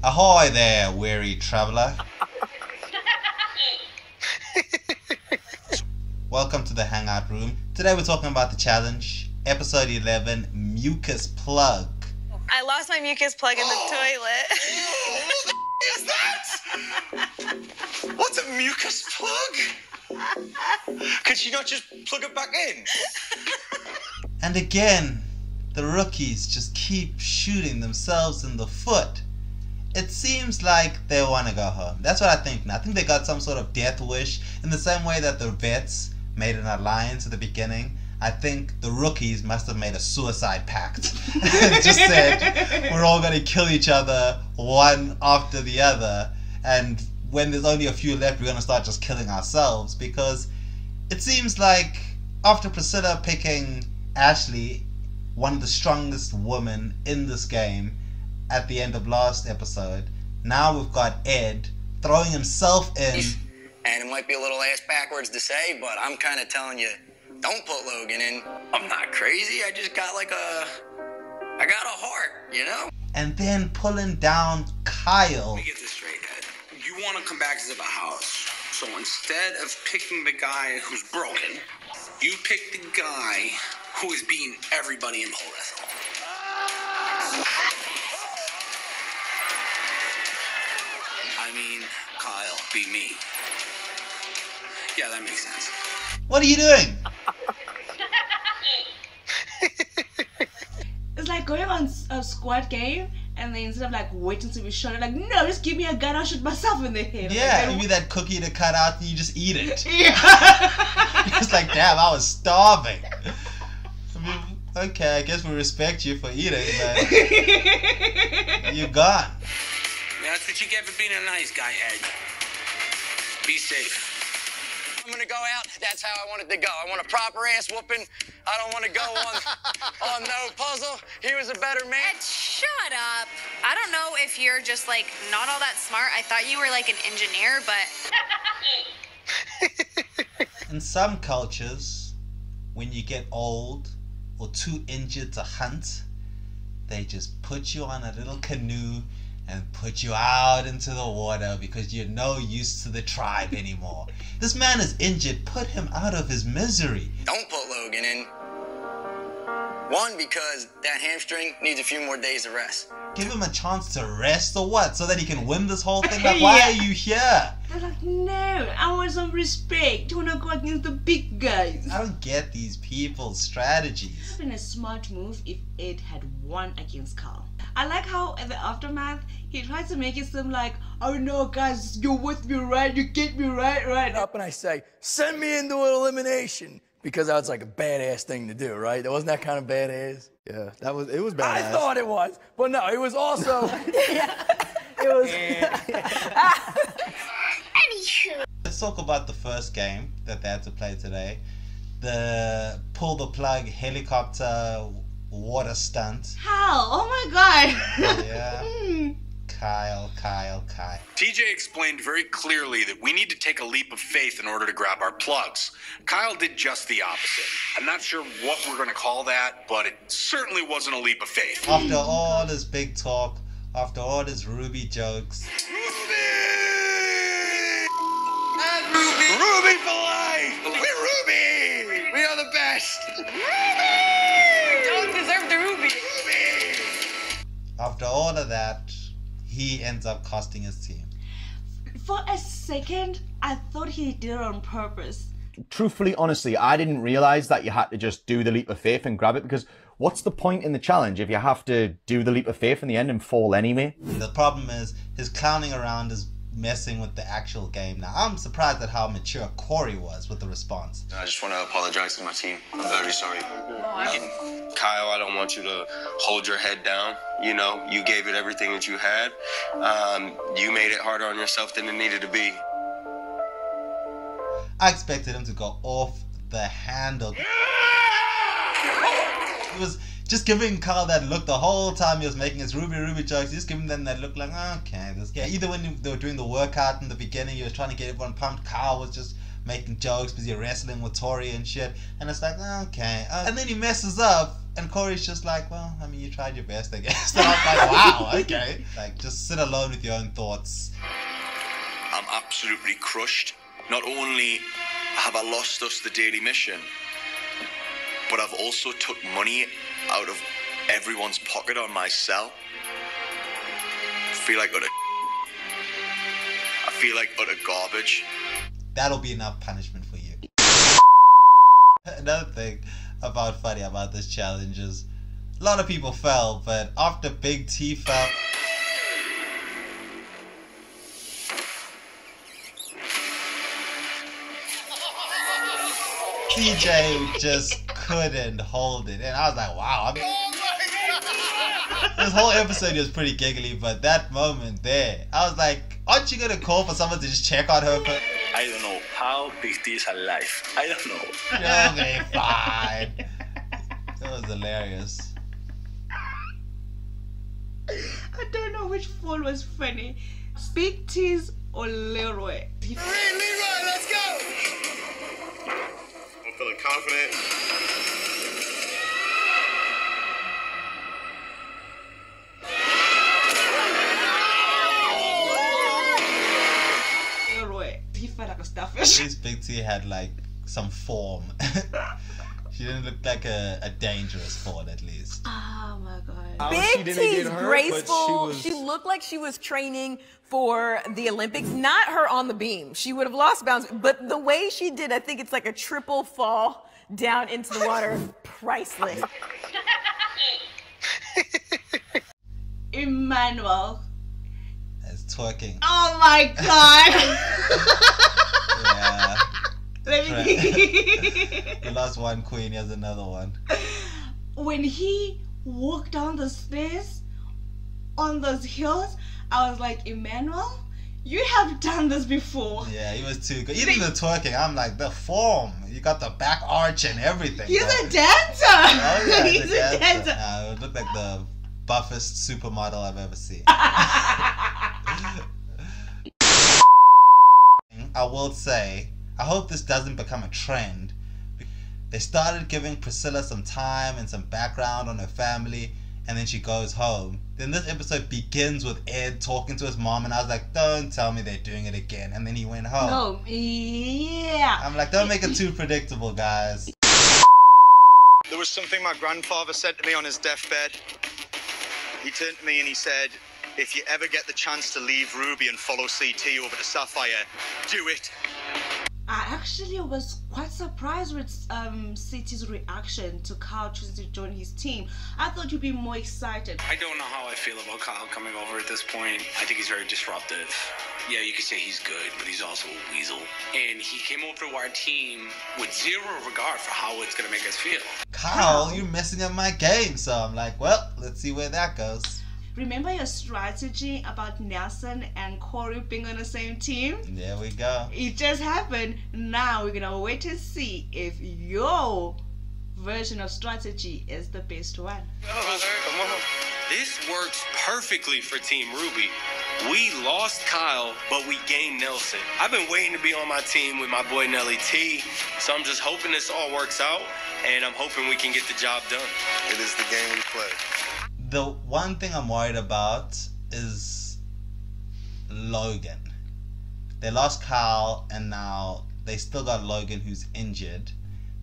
Ahoy there, weary traveller. Welcome to the Hangout Room. Today we're talking about the challenge, episode 11, Mucus Plug. I lost my mucus plug in the toilet. Is that? What's a mucus plug? Could she not just plug it back in? And again, the rookies just keep shooting themselves in the foot. It seems like they want to go home. That's what I think now. I think they got some sort of death wish in the same way that the vets made an alliance at the beginning. I think the rookies must have made a suicide pact and just said, we're all going to kill each other one after the other, and when there's only a few left, we're going to start just killing ourselves, because it seems like after Priscilla picking Ashley, one of the strongest women in this game, at the end of last episode, now we've got Ed throwing himself in. And it might be a little ass backwards to say, but I'm kind of telling you, don't put Logan in. I'm not crazy. I just got I got a heart, you know? And then pulling down Kyle. Let me get this straight, Ed. You want to come back to the house. So instead of picking the guy who's broken, you pick the guy who is beating everybody in pole wrestling. I mean, Kyle beat me. Yeah, that makes sense. What are you doing? It's like going on a squad game and then instead of waiting to be shot, you're like, no, just give me a gun, I'll shoot myself in the head. Yeah, give me that cookie to cut out and you just eat it. Yeah. It's like, damn, I was starving. I mean, okay, I guess we respect you for eating, but you're gone. That's what you get for being a nice guy, Ed. Be safe. I'm gonna go out. That's how I want it to go. I want a proper ass whooping. I don't want to go on no puzzle. He was a better man. Ed, shut up. I don't know if you're just not all that smart. I thought you were an engineer, but... In some cultures, when you get old or too injured to hunt, they just put you on a little canoe and put you out into the water because you're no use to the tribe anymore. This man is injured. Put him out of his misery. Don't put Logan in. One, because that hamstring needs a few more days of rest. Give him a chance to rest or what? So that he can win this whole thing? Why are you here? They're like, no, I want some respect. I want to go against the big guys. I don't get these people's strategies. It would have been a smart move if Ed had won against Carl. I like how in the aftermath, he tries to make it seem like, oh no guys, you're with me, right? You get me right. Up and I say, send me into an elimination. Because that's a badass thing to do, right? That wasn't that kind of badass? Yeah, it was badass. I thought it was, but no, it was also, it was. Anywho. Let's talk about the first game that they had to play today. The pull the plug helicopter water stunt. How? Oh my god. Yeah. Kyle. TJ explained very clearly that we need to take a leap of faith in order to grab our plugs. Kyle did just the opposite. I'm not sure what we're going to call that, but it certainly wasn't a leap of faith. After all his big talk, after all his Ruby jokes. Ruby for life! We're Ruby! We are the best! We don't deserve the ruby. After all of that, he ends up costing his team. For a second, I thought he did it on purpose. Truthfully, honestly, I didn't realize that you had to just do the leap of faith and grab it, because what's the point in the challenge if you have to do the leap of faith in the end and fall anyway? The problem is his clowning around is messing with the actual game. Now, I'm surprised at how mature Corey was with the response. I just want to apologize to my team. I'm very sorry. Kyle, I don't want you to hold your head down. You know, you gave it everything that you had. You made it harder on yourself than it needed to be. I expected him to go off the handle. He was just giving Kyle that look the whole time he was making his Ruby jokes. Just giving them that look like, okay, this guy. Either when they were doing the workout in the beginning, he was trying to get everyone pumped. Kyle was just making jokes because you're wrestling with Tori and shit. And it's like, okay. And then he messes up And Corey's just like, well, I mean, you tried your best, I guess. And I was like, wow, okay. Like, just sit alone with your own thoughts. I'm absolutely crushed. Not only have I lost us the daily mission, but I've also took money out of everyone's pocket on my cell. I feel like utter garbage. That'll be enough punishment for you. Another thing funny about this challenge is a lot of people fell, but after Big T fell, TJ just couldn't hold it, and I was like, wow. This whole episode was pretty giggly, but that moment there, I was like, aren't you gonna call for someone to just check on her? I don't know how Big T is alive. I don't know. Okay, fine. That was hilarious. I don't know which fall was funny. Big T's or Leroy. Leroy, let's go! I'm feeling confident. Leroy. He felt like a starfish. At least Big T had like some form. She didn't look like a dangerous fall, at least. Oh my god. Big T's graceful. She looked like she was training for the Olympics. Not her on the beam. She would have lost balance. But the way she did, I think it's like a triple fall down into the water. Priceless. Emmanuel. As twerking. Oh my god. Yeah. Let me He lost one queen, he has another one. When he walked down the stairs on those hills, I was like, Emmanuel, you have done this before. Yeah, he was too good. Even the twerking, I'm like, the form. You got the back arch and everything. He's bro. a dancer. Oh, yeah, He's a dancer. It looked like the buffest supermodel I've ever seen. I will say, I hope this doesn't become a trend. They started giving Priscilla some time and some background on her family, and then she goes home. Then this episode begins with Ed talking to his mom, and I was like, don't tell me they're doing it again. And then he went home. No, yeah. I'm like, don't make it too predictable, guys. There was something my grandfather said to me on his deathbed. He turned to me and he said, if you ever get the chance to leave Ruby and follow CT over to Sapphire, do it. I actually was quite surprised with CT's reaction to Kyle choosing to join his team. I thought you'd be more excited. I don't know how I feel about Kyle coming over at this point. I think he's very disruptive. Yeah, you could say he's good, but he's also a weasel. And he came over to our team with zero regard for how it's going to make us feel. Kyle, you're messing up my game. So I'm like, well, let's see where that goes. Remember your strategy about Nelson and Corey being on the same team? There we go. It just happened. Now we're gonna wait to see if your version of strategy is the best one. Come on. This works perfectly for Team Ruby. We lost Kyle, but we gained Nelson. I've been waiting to be on my team with my boy Nelly T, so I'm just hoping this all works out, and I'm hoping we can get the job done. It is the game we play. The one thing I'm worried about is Logan. They lost Kyle, and now they still got Logan, who's injured.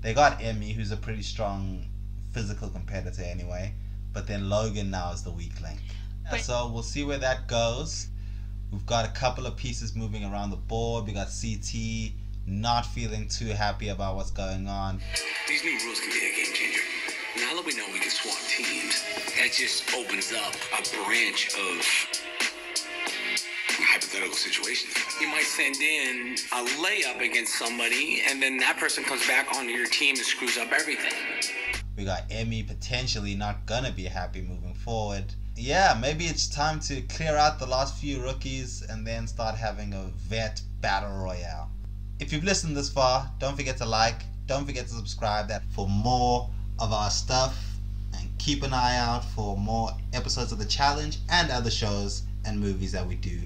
They got Emmy, who's a pretty strong physical competitor anyway. But then Logan now is the weak link. So we'll see where that goes. We've got a couple of pieces moving around the board. We got CT not feeling too happy about what's going on. These new rules can be a game changer. Now that we know we can swap teams, that just opens up a branch of hypothetical situations. You might send in a layup against somebody, and then that person comes back onto your team and screws up everything. We got Emmy potentially not gonna be happy moving forward. Yeah, maybe it's time to clear out the last few rookies and then start having a vet battle royale. If you've listened this far, don't forget to like, don't forget to subscribe for more of our stuff, and keep an eye out for more episodes of the challenge and other shows and movies that we do.